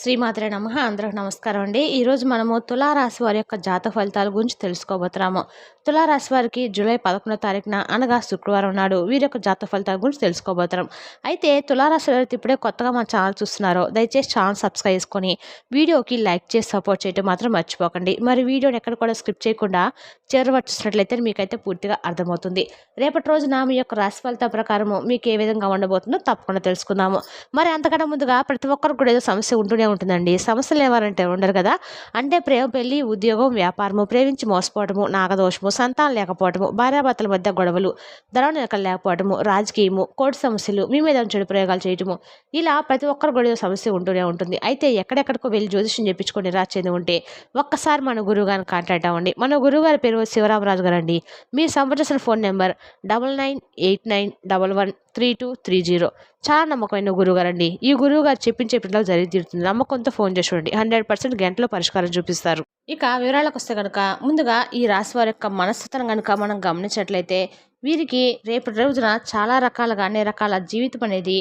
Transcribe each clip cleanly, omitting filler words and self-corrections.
శ్రీమాత్రే నమః. అందరికి నమస్కారం అండి. ఈరోజు మనము తులారాశి వారి యొక్క జాతక ఫలితాల గురించి తెలుసుకోబోతున్నాము. తులారాశి వారికి జూలై 11వ తారీఖున అనగా శుక్రవారం నాడు వీరి యొక్క జాతక ఫలితాల గురించి తెలుసుకోబోతున్నాం. అయితే తులారాశి వారైతే ఇప్పుడే కొత్తగా మన ఛానల్ చూస్తున్నారో దయచేసి ఛానల్ సబ్స్క్రైబ్ చేసుకొని వీడియోకి లైక్ చేసి సపోర్ట్ చేయడం మాత్రం మర్చిపోకండి. మరి వీడియోని ఎక్కడ కూడా స్కిప్ చేయకుండా చివరి వరకు చూసినట్లయితే మీకైతే పూర్తిగా అర్థమవుతుంది. రేపటి రోజున మీ యొక్క రాశి ఫలితాల ప్రకారము మీకు ఏ విధంగా ఉండబోతుందో తప్పకుండా తెలుసుకుందాము. మరి అంతకన్నా ముందుగా ప్రతి ఒక్కరికి కూడా ఏదో సమస్య ఉంటూనే ఉంటుందండి. సమస్యలు ఏమారంటే ఉండరు కదా. అంటే ప్రేమ, పెళ్లి, ఉద్యోగం, వ్యాపారము, ప్రేమించి మోసపోవటము, నాగదోషము, సంతానం లేకపోవటము, భార్యాభర్తల మధ్య గొడవలు, ధననిలకలు లేకపోవటము, రాజకీయము, కోర్టు సమస్యలు, మీ మీద చెడు ప్రయోగాలు చేయటము, ఇలా ప్రతి ఒక్కరు కూడా ఏదో సమస్య ఉంటూనే ఉంటుంది. అయితే ఎక్కడెక్కడికో వెళ్ళి జ్యోతిష్యం చెప్పించుకొని నిరాశ చెంది ఉంటే ఒక్కసారి మన గురువు గారిని కాంటాక్ట్ అవ్వండి. మన గురువు గారి పేరు శివరామరాజు గారు అండి. మీరు సంప్రదించిన ఫోన్ నెంబర్ 9989113230. చాలా నమ్మకమైన గురువుగారు అండి. ఈ గురువు గారు చెప్పించే పిల్లలు జరిగి తీరుతుంది. నమ్మకంతో ఫోన్ చేసి చూడండి. 100% గంటలో పరిష్కారం చూపిస్తారు. ఇక వివరాలకు వస్తే కనుక ముందుగా ఈ రాశి వారి యొక్క మనస్తత్వం కనుక మనం గమనించినట్లయితే వీరికి రేపటి రోజున చాలా రకాలుగా అన్ని రకాల జీవితం అనేది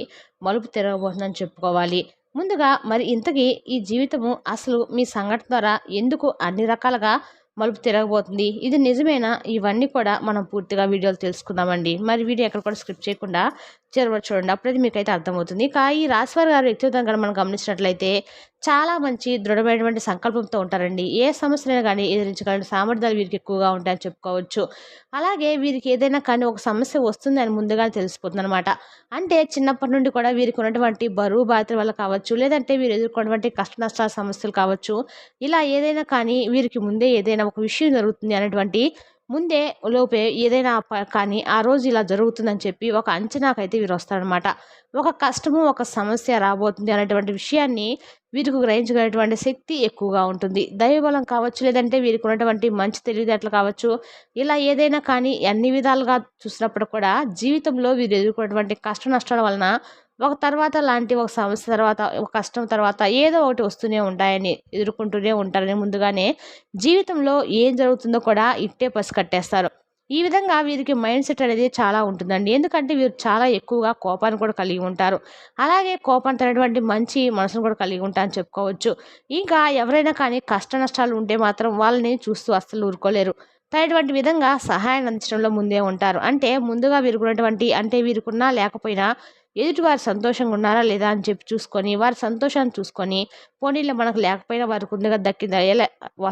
మలుపు తిరగబోతుందని చెప్పుకోవాలి. ముందుగా మరి ఇంతకీ ఈ జీవితము అసలు మీ సంఘటన ద్వారా ఎందుకు అన్ని రకాలుగా మలుపు తిరగబోతుంది, ఇది నిజమేనా, ఇవన్నీ కూడా మనం పూర్తిగా వీడియోలు తెలుసుకుందామండి. మరి వీడియో ఎక్కడ కూడా స్కిప్ చేయకుండా చివరి చూడండి. అప్పుడైతే మీకైతే అర్థమవుతుంది. ఇక ఈ రాశివారి గారి వ్యక్తిగతం కనుక మనం గమనించినట్లయితే చాలా మంచి దృఢమైనటువంటి సంకల్పంతో ఉంటారండి. ఏ సమస్యలైనా కానీ ఎదిరించగల సామర్థ్యాలు వీరికి ఎక్కువగా ఉంటాయని చెప్పుకోవచ్చు. అలాగే వీరికి ఏదైనా కానీ ఒక సమస్య వస్తుంది అని ముందుగానే తెలిసిపోతుంది అనమాట. అంటే చిన్నప్పటి నుండి కూడా వీరికి ఉన్నటువంటి బరువు బాధ్యతల వల్ల కావచ్చు, లేదంటే వీరు ఎదుర్కొన్నటువంటి కష్ట నష్టాల సమస్యలు కావచ్చు, ఇలా ఏదైనా కానీ వీరికి ముందే ఏదైనా ఒక విషయం జరుగుతుంది అనేటువంటి ముందే లోపే ఏదైనా కానీ ఆ రోజు ఇలా జరుగుతుందని చెప్పి ఒక అంచనాకైతే వీరు వస్తారనమాట. ఒక కష్టము, ఒక సమస్య రాబోతుంది అనేటువంటి విషయాన్ని వీరికి గ్రహించగలిగినటువంటి శక్తి ఎక్కువగా ఉంటుంది. దైవబలం కావచ్చు, లేదంటే వీరికి ఉన్నటువంటి మంచి తెలివితేటలు కావచ్చు, ఇలా ఏదైనా కానీ అన్ని విధాలుగా చూసినప్పుడు కూడా జీవితంలో వీరు ఎదుర్కొన్నటువంటి కష్ట నష్టాల వలన ఒక తర్వాత లాంటి ఒక సమస్య తర్వాత ఒక కష్టం తర్వాత ఏదో ఒకటి వస్తూనే ఉంటాయని ఎదుర్కొంటూనే ఉంటారని ముందుగానే జీవితంలో ఏం జరుగుతుందో కూడా ఇట్టే పసికట్టేస్తారు. ఈ విధంగా వీరికి మైండ్ సెట్ అనేది చాలా ఉంటుందండి. ఎందుకంటే వీరు చాలా ఎక్కువగా కోపాన్ని కూడా కలిగి ఉంటారు. అలాగే కోపాన్ని తనటువంటి మంచి మనసును కూడా కలిగి ఉంటారని చెప్పుకోవచ్చు. ఇంకా ఎవరైనా కానీ కష్ట నష్టాలు ఉంటే మాత్రం వాళ్ళని చూస్తూ అస్సలు ఊరుకోలేరు. తనటువంటి విధంగా సహాయాన్ని అందించడంలో ముందే ఉంటారు. అంటే ముందుగా వీరుకున్నటువంటి అంటే వీరికున్నా లేకపోయినా ఎదుటి వారు సంతోషంగా ఉన్నారా లేదా అని చెప్పి చూసుకొని వారి సంతోషాన్ని చూసుకొని పోనీళ్ళు మనకు లేకపోయినా వారికి ముందుగా దక్కిందా ఎలా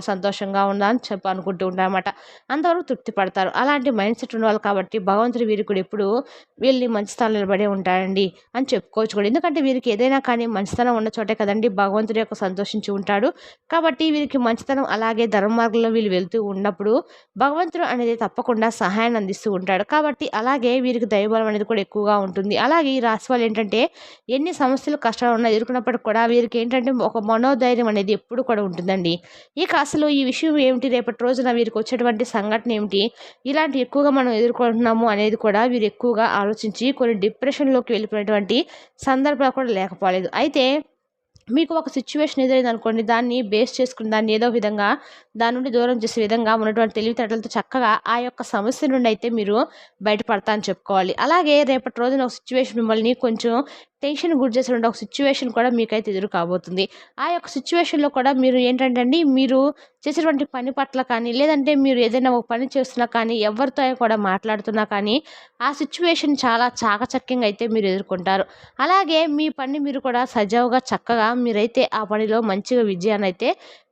సంతోషంగా ఉందా అని చెప్పి అనుకుంటూ ఉంటారన్నమాట. అంతవరకు తృప్తి పడతారు. అలాంటి మైండ్ సెట్ ఉన్నవాళ్ళు కాబట్టి భగవంతుడు వీరికి కూడా ఎప్పుడు వీళ్ళని మంచి స్థానంలో నిలబడే ఉంటాడండి అని చెప్పుకోవచ్చు కూడా. ఎందుకంటే వీరికి ఏదైనా కానీ మంచితనం ఉన్న చోటే కదండి భగవంతుడి యొక్క సంతోషించి ఉంటాడు. కాబట్టి వీరికి మంచితనం అలాగే ధర్మ మార్గంలో వీళ్ళు వెళ్తూ ఉన్నప్పుడు భగవంతుడు అనేది తప్పకుండా సహాయాన్ని అందిస్తూ ఉంటాడు. కాబట్టి అలాగే వీరికి దైవబలం అనేది కూడా ఎక్కువగా ఉంటుంది. అలాగే ఈ రాశి వాళ్ళు ఏంటంటే ఎన్ని సమస్యలు కష్టాలు ఉన్నా ఎదుర్కొన్నప్పటికి కూడా వీరికి ఏంటంటే ఒక మనోధైర్యం అనేది ఎప్పుడు కూడా ఉంటుందండి. ఇక అసలు ఈ విషయం ఏమిటి, రేపటి రోజున వీరికి వచ్చేటువంటి సంఘటన ఏమిటి, ఇలాంటి ఎక్కువగా మనం ఎదుర్కొంటున్నాము అనేది కూడా వీరు ఎక్కువగా ఆలోచించి కొన్ని డిప్రెషన్లోకి వెళ్ళిపోయినటువంటి సందర్భాలు కూడా లేకపోలేదు. అయితే మీకు ఒక సిచ్యువేషన్ ఎదురైంది అనుకోండి, దాన్ని బేస్ చేసుకుని దాన్ని ఏదో విధంగా దాని నుండి దూరం చేసే విధంగా ఉన్నటువంటి తెలివితేటలతో చక్కగా ఆ యొక్క సమస్య నుండి అయితే మీరు బయటపడతా అని చెప్పుకోవాలి. అలాగే రేపటి రోజున ఒక సిచ్యువేషన్ మిమ్మల్ని కొంచెం టెన్షన్ గురి చేసినటువంటి ఒక సిచ్యువేషన్ కూడా మీకైతే ఎదురు కాబోతుంది. ఆ యొక్క సిచ్యువేషన్లో కూడా మీరు ఏంటంటే అండి మీరు చేసేటువంటి పని పట్ల కానీ, లేదంటే మీరు ఏదైనా ఒక పని చేస్తున్నా కానీ, ఎవరితో కూడా మాట్లాడుతున్నా కానీ ఆ సిచ్యువేషన్ చాలా చాకచక్యంగా అయితే మీరు ఎదుర్కొంటారు. అలాగే మీ పని మీరు కూడా సజావుగా చక్కగా మీరైతే ఆ పనిలో మంచిగా విజయాన్ని అయితే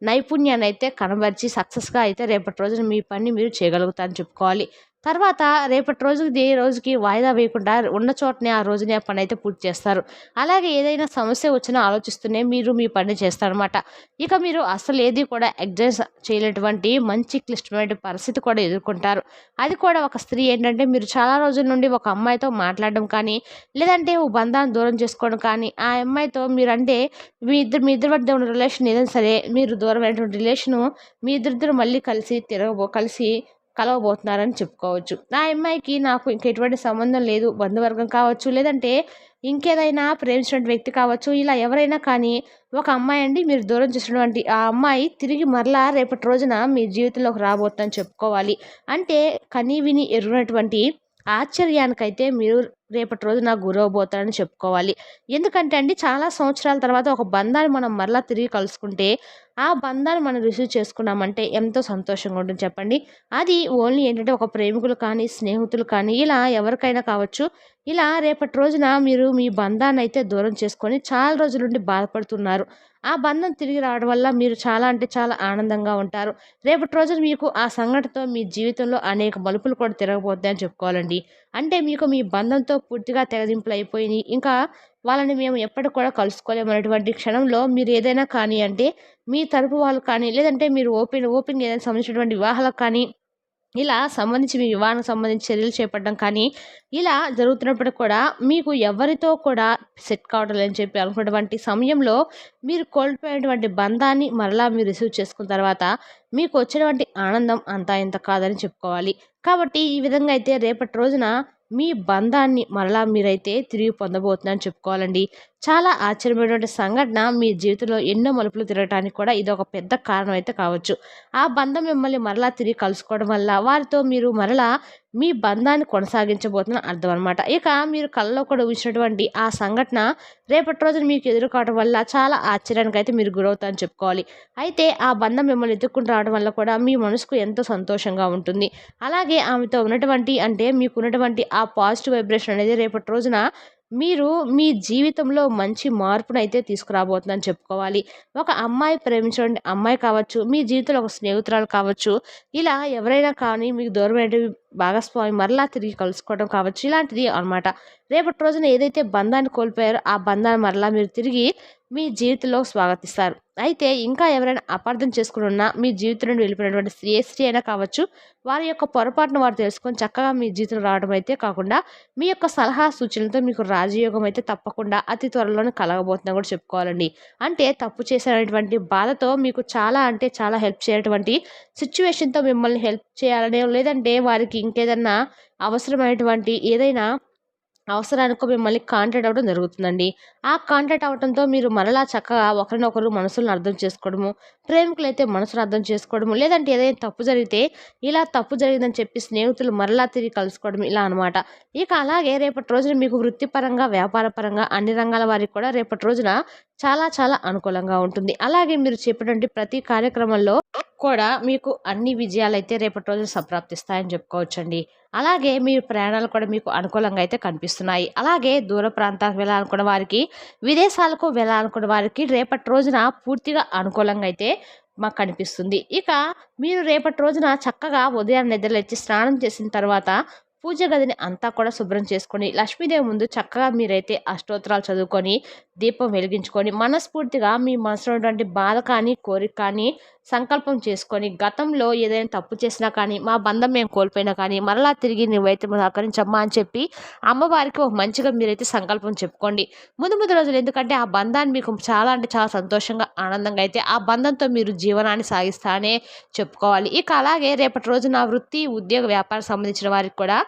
నైపుణ్యాన్ని అయితే కనబరిచి సక్సెస్గా అయితే రేపటి రోజున మీ పని మీరు చేయగలుగుతారని చెప్పుకోవాలి. తర్వాత రేపటి రోజుకి రోజుకి వాయిదా వేయకుండా ఉన్న చోటనే ఆ రోజునే ఆ పని అయితే పూర్తి చేస్తారు. అలాగే ఏదైనా సమస్య వచ్చినా ఆలోచిస్తూనే మీరు మీ పని చేస్తారనమాట. ఇక మీరు అసలు ఏది కూడా అడ్జస్ట్ చేయలేటువంటి మంచి క్లిష్టమైన పరిస్థితి కూడా ఎదుర్కొంటారు. అది కూడా ఒక స్త్రీ ఏంటంటే మీరు చాలా రోజుల నుండి ఒక అమ్మాయితో మాట్లాడడం కానీ, లేదంటే ఓ బంధాన్ని దూరం చేసుకోవడం కానీ, ఆ అమ్మాయితో మీరంటే మీ ఇద్దరి మధ్య ఉన్న రిలేషన్ ఏదైనా సరే మీరు దూరమైనటువంటి రిలేషను మీ ఇద్దరిద్దరు మళ్ళీ కలిసి కలవబోతున్నారని చెప్పుకోవచ్చు. ఆ అమ్మాయికి నాకు ఇంక ఎటువంటి సంబంధం లేదు. బంధువర్గం కావచ్చు, లేదంటే ఇంకేదైనా ప్రేమించినటువంటి వ్యక్తి కావచ్చు, ఇలా ఎవరైనా కానీ ఒక అమ్మాయి అండి మీరు దూరం చేసినటువంటి ఆ అమ్మాయి తిరిగి మరలా రేపటి రోజున మీ జీవితంలోకి రాబోతుందని చెప్పుకోవాలి. అంటే కని విని ఎరుగినటువంటి ఆశ్చర్యానికైతే మీరు రేపటి రోజున గురవబోతారని చెప్పుకోవాలి. ఎందుకంటే అండి, చాలా సంవత్సరాల తర్వాత ఒక బంధాన్ని మనం మరలా తిరిగి కలుసుకుంటే, ఆ బంధాన్ని మనం రిసీవ్ చేసుకున్నామంటే ఎంతో సంతోషంగా ఉంటుంది చెప్పండి. అది ఓన్లీ ఏంటంటే ఒక ప్రేమికులు కానీ, స్నేహితులు కానీ ఇలా ఎవరికైనా కావచ్చు. ఇలా రేపటి రోజున మీరు మీ బంధాన్నయితే దూరం చేసుకొని చాలా రోజుల నుండి బాధపడుతున్నారు. ఆ బంధం తిరిగి రావడం వల్ల మీరు చాలా అంటే చాలా ఆనందంగా ఉంటారు. రేపటి రోజున మీకు ఆ సంఘటనతో మీ జీవితంలో అనేక మలుపులు కూడా తిరగబోతున్నాయని చెప్పుకోవాలండి. అంటే మీకు మీ బంధంతో పూర్తిగా తెగదింపులయిపోయినియి. ఇంకా వాళ్ళని మేము ఎప్పటికి కూడా కలుసుకోలేమనేటువంటి క్షణంలో మీరు ఏదైనా కానీ అంటే, మీ తరపు వాళ్ళు కానీ, లేదంటే మీరు ఓపెన్‌గా ఏదైనా సంబంధించినటువంటి వివాహాలకు కానీ ఇలా సంబంధించి మీ వివాహానికి సంబంధించి చర్యలు చేపట్టడం కానీ, ఇలా జరుగుతున్నప్పటికి కూడా మీకు ఎవరితో కూడా సెట్ కావడం లేదని చెప్పి అనుకున్నటువంటి సమయంలో, మీరు కోల్పోయినటువంటి బంధాన్ని మరలా మీరు రిసీవ్ చేసుకున్న తర్వాత, మీకు వచ్చినటువంటి ఆనందం అంతా ఇంత కాదని చెప్పుకోవాలి. కాబట్టి ఈ విధంగా అయితే రేపటి రోజున మీ బంధాన్ని మరలా మీరైతే తిరిగి పొందబోతున్నారని చెప్పుకోవాలండి. చాలా ఆశ్చర్యమైనటువంటి సంఘటన మీ జీవితంలో ఎన్నో మలుపులు తిరగటానికి కూడా ఇదొక పెద్ద కారణం అయితే కావచ్చు. ఆ బంధం మిమ్మల్ని మరలా తిరిగి కలుసుకోవడం వల్ల వారితో మీరు మరలా మీ బంధాన్ని కొనసాగించబోతున్న అర్థం అనమాట. ఇక మీరు కలలో కూడా ఊహించినటువంటి ఆ సంఘటన రేపటి రోజున మీకు ఎదురు కావడం వల్ల చాలా ఆశ్చర్యానికైతే మీరు గురవుతారని చెప్పుకోవాలి. అయితే ఆ బంధం మిమ్మల్ని ఎత్తుక్కొని రావడం వల్ల కూడా మీ మనసుకు ఎంతో సంతోషంగా ఉంటుంది. అలాగే ఆమెతో ఉన్నటువంటి అంటే మీకున్నటువంటి ఆ పాజిటివ్ వైబ్రేషన్ అనేది రేపటి రోజున మీరు మీ జీవితంలో మంచి మార్పునైతే తీసుకురాబోతుందని చెప్పుకోవాలి. ఒక అమ్మాయి ప్రేమించినటువంటి అమ్మాయి కావచ్చు, మీ జీవితంలో ఒక స్నేహితురాలు కావచ్చు, ఇలా ఎవరైనా కానీ మీకు దూరమైనటువంటి భాగస్వామి మరలా తిరిగి కలుసుకోవడం కావచ్చు. ఇలాంటిది అనమాట. రేపటి రోజున ఏదైతే బంధాన్ని కోల్పోయారో ఆ బంధాన్ని మరలా మీరు తిరిగి మీ జీవితంలో స్వాగతిస్తారు. అయితే ఇంకా ఎవరైనా అపార్థం చేసుకొని ఉన్నా మీ జీవితం నుండి వెళ్ళిపోయినటువంటి స్త్రీ అయినా కావచ్చు, వారి యొక్క పొరపాటును వారు తెలుసుకొని చక్కగా మీ జీవితంలో రావడం అయితే కాకుండా, మీ యొక్క సలహా సూచనలతో మీకు రాజయోగం అయితే తప్పకుండా అతి త్వరలోనే కలగబోతుందని కూడా చెప్పుకోవాలండి. అంటే తప్పు చేసినటువంటి బాధతో మీకు చాలా అంటే చాలా హెల్ప్ చేయనటువంటి సిట్యుయేషన్‌తో మిమ్మల్ని హెల్ప్ చేయాలనో, లేదంటే వారికి ఇంకేదన్నా అవసరమైనటువంటి ఏదైనా అవసరానికో మిమ్మల్ని కాంటాక్ట్ అవ్వడం జరుగుతుందండి. ఆ కాంటాక్ట్ అవ్వటంతో మీరు మరలా చక్కగా ఒకరినొకరు మనసులను అర్థం చేసుకోవడము, ప్రేమికులైతే మనసును అర్థం చేసుకోవడము, లేదంటే ఏదైనా తప్పు జరిగితే ఇలా తప్పు జరిగిందని చెప్పి స్నేహితులు మరలా తిరిగి కలుసుకోవడం ఇలా అనమాట. ఇక అలాగే రేపటి రోజున మీకు వృత్తిపరంగా, వ్యాపార పరంగా అన్ని రంగాల వారికి కూడా రేపటి రోజున చాలా చాలా అనుకూలంగా ఉంటుంది. అలాగే మీరు చెప్పినటువంటి ప్రతి కార్యక్రమంలో కూడా మీకు అన్ని విజయాలైతే రేపటి రోజున సంప్రాప్తిస్తాయని చెప్పుకోవచ్చండి. అలాగే మీ ప్రయాణాలు కూడా మీకు అనుకూలంగా అయితే కనిపిస్తున్నాయి. అలాగే దూర ప్రాంతాలకు వెళ్ళాలనుకున్న వారికి, విదేశాలకు వెళ్ళాలనుకున్న వారికి రేపటి రోజున పూర్తిగా అనుకూలంగా అయితే మాకు కనిపిస్తుంది. ఇక మీరు రేపటి రోజున చక్కగా ఉదయాన్నే నిద్రలేచి స్నానం చేసిన తర్వాత పూజ గదిని అంతా కూడా శుభ్రం చేసుకొని, లక్ష్మీదేవి ముందు చక్కగా మీరైతే అష్టోత్తరాలు చదువుకొని, దీపం వెలిగించుకొని, మనస్ఫూర్తిగా మీ మనసులో ఉన్నటువంటి బాధ కానీ, కోరిక కానీ సంకల్పం చేసుకొని, గతంలో ఏదైనా తప్పు చేసినా కానీ, మా బంధం మేము కోల్పోయినా కానీ, మరలా తిరిగి నువ్వైతే సహకరించమ్మా అని చెప్పి అమ్మవారికి ఒక మంచిగా మీరైతే సంకల్పం చెప్పుకోండి. ముందు ముందు రోజులు ఎందుకంటే ఆ బంధాన్ని మీకు చాలా అంటే చాలా సంతోషంగా, ఆనందంగా అయితే ఆ బంధంతో మీరు జీవనాన్ని సాగిస్తానే చెప్పుకోవాలి. ఇక అలాగే రేపటి రోజున వృత్తి, ఉద్యోగ, వ్యాపారం సంబంధించిన వారికి కూడా,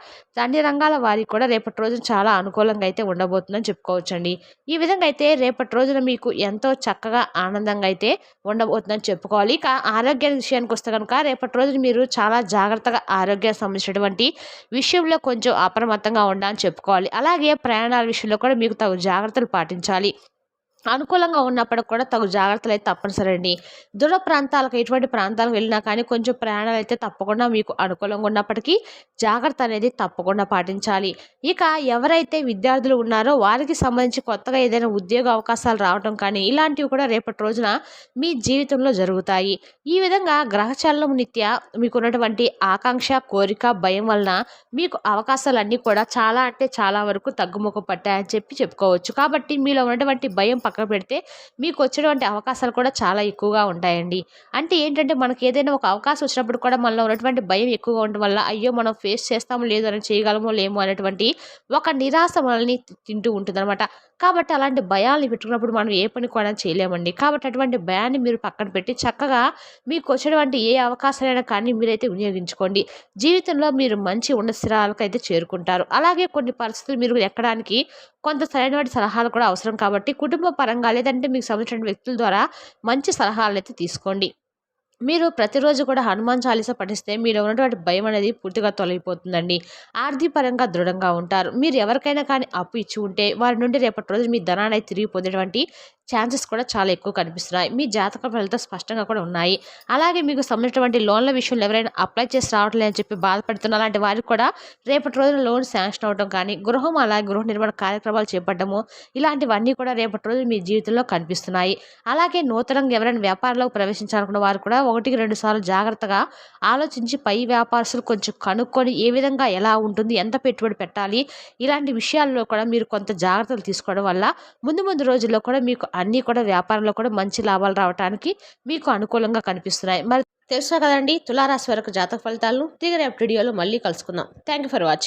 అన్ని రంగాల వారికి కూడా రేపటి రోజున చాలా అనుకూలంగా అయితే ఉండబోతుందని చెప్పుకోవచ్చండి. ఈ విధంగా అయితే రేపటి రోజున మీకు ఎంతో చక్కగా, ఆనందంగా అయితే ఉండబోతుందని చెప్పుకోవాలి. ఇక ఆరోగ్య విషయానికి వస్తే కనుక రేపటి రోజున మీరు చాలా జాగ్రత్తగా ఆరోగ్యానికి సంబంధించినటువంటి విషయంలో కొంచెం అప్రమత్తంగా ఉండాలని చెప్పుకోవాలి. అలాగే ప్రయాణాల విషయంలో కూడా మీకు తగు జాగ్రత్తలు పాటించాలి. అనుకూలంగా ఉన్నప్పటికి కూడా తగు జాగ్రత్తలైతే తప్పనిసరండి. దూర ప్రాంతాలకు ఎటువంటి ప్రాంతాలకు వెళ్ళినా కానీ కొంచెం ప్రయాణాలైతే తప్పకుండా మీకు అనుకూలంగా ఉన్నప్పటికీ జాగ్రత్త అనేది తప్పకుండా పాటించాలి. ఇక ఎవరైతే విద్యార్థులు ఉన్నారో వారికి సంబంధించి కొత్తగా ఏదైనా ఉద్యోగ అవకాశాలు రావటం కానీ ఇలాంటివి కూడా రేపటి రోజున మీ జీవితంలో జరుగుతాయి. ఈ విధంగా గ్రహచలనం రీత్యా మీకున్నటువంటి ఆకాంక్ష, కోరిక, భయం వలన మీకు అవకాశాలన్నీ కూడా చాలా అంటే చాలా వరకు తగ్గుముఖం పట్టాయని చెప్పి చెప్పుకోవచ్చు. కాబట్టి మీలో ఉన్నటువంటి భయం పక్కన పెడితే మీకు వచ్చేటువంటి అవకాశాలు కూడా చాలా ఎక్కువగా ఉంటాయండి. అంటే ఏంటంటే మనకి ఏదైనా ఒక అవకాశం వచ్చినప్పుడు కూడా మనలో ఉన్నటువంటి భయం ఎక్కువగా ఉండడం వల్ల అయ్యో మనం ఫేస్ చేస్తామో లేదో అని చేయగలమో లేమో అనేటువంటి ఒక నిరాశ మనల్ని తింటూ ఉంటుందన్నమాట. కాబట్టి అలాంటి భయాల్ని పెట్టుకున్నప్పుడు మనం ఏ పని కూడా చేయలేమండి. కాబట్టి అటువంటి భయాన్ని మీరు పక్కన పెట్టి చక్కగా మీకు వచ్చినటువంటి ఏ అవకాశాలైనా కానీ మీరైతే వినియోగించుకోండి. జీవితంలో మీరు మంచి ఉన్నత స్థిరాలకైతే చేరుకుంటారు. అలాగే కొన్ని పరిస్థితులు మీరు ఎక్కడానికి కొంత సరైనటువంటి సలహాలు కూడా అవసరం కాబట్టి కుటుంబ పరంగా లేదంటే మీకు సంబంధించిన వ్యక్తుల ద్వారా మంచి సలహాలైతే తీసుకోండి. మీరు ప్రతిరోజు కూడా హనుమాన్ చాలీసా పఠిస్తే మీలో ఉన్నటువంటి భయం అనేది పూర్తిగా తొలగిపోతుందండి. ఆర్థిక పరంగా దృఢంగా ఉంటారు. మీరు ఎవరికైనా కానీ అప్పు ఇచ్చి ఉంటే వారి నుండి రేపటి రోజు మీ ధనాన్ని తిరిగి పొందేటువంటి ఛాన్సెస్ కూడా చాలా ఎక్కువ కనిపిస్తున్నాయి. మీ జాతక ఫలితాలు స్పష్టంగా కూడా ఉన్నాయి. అలాగే మీకు సంబంధించినటువంటి లోన్ల విషయంలో ఎవరైనా అప్లై చేసి రావట్లేదు అని చెప్పి బాధపడుతున్న అలాంటి వారికి కూడా రేపటి రోజున లోన్ శాంక్షన్ అవ్వడం కానీ, అలాగే గృహ నిర్మాణ కార్యక్రమాలు చేపట్టడము ఇలాంటివన్నీ కూడా రేపటి రోజు మీ జీవితంలో కనిపిస్తున్నాయి. అలాగే నూతనంగా ఎవరైనా వ్యాపారంలోకి ప్రవేశించాలనుకున్న వారు కూడా 1, 2 సార్లు జాగ్రత్తగా ఆలోచించి పై వ్యాపారస్తులు కొంచెం కనుక్కొని ఏ విధంగా ఎలా ఉంటుంది, ఎంత పెట్టుబడి పెట్టాలి, ఇలాంటి విషయాల్లో కూడా మీరు కొంత జాగ్రత్తలు తీసుకోవడం వల్ల ముందు ముందు రోజుల్లో కూడా మీకు అన్నీ కూడా వ్యాపారంలో కూడా మంచి లాభాలు రావడానికి మీకు అనుకూలంగా కనిపిస్తున్నాయి. మరి తెలుసా కదండి తులారాశి వరకు జాతక ఫలితాలను. తిరిగి రేపటి వీడియోలో మళ్ళీ కలుసుకుందాం. Thank you for watching.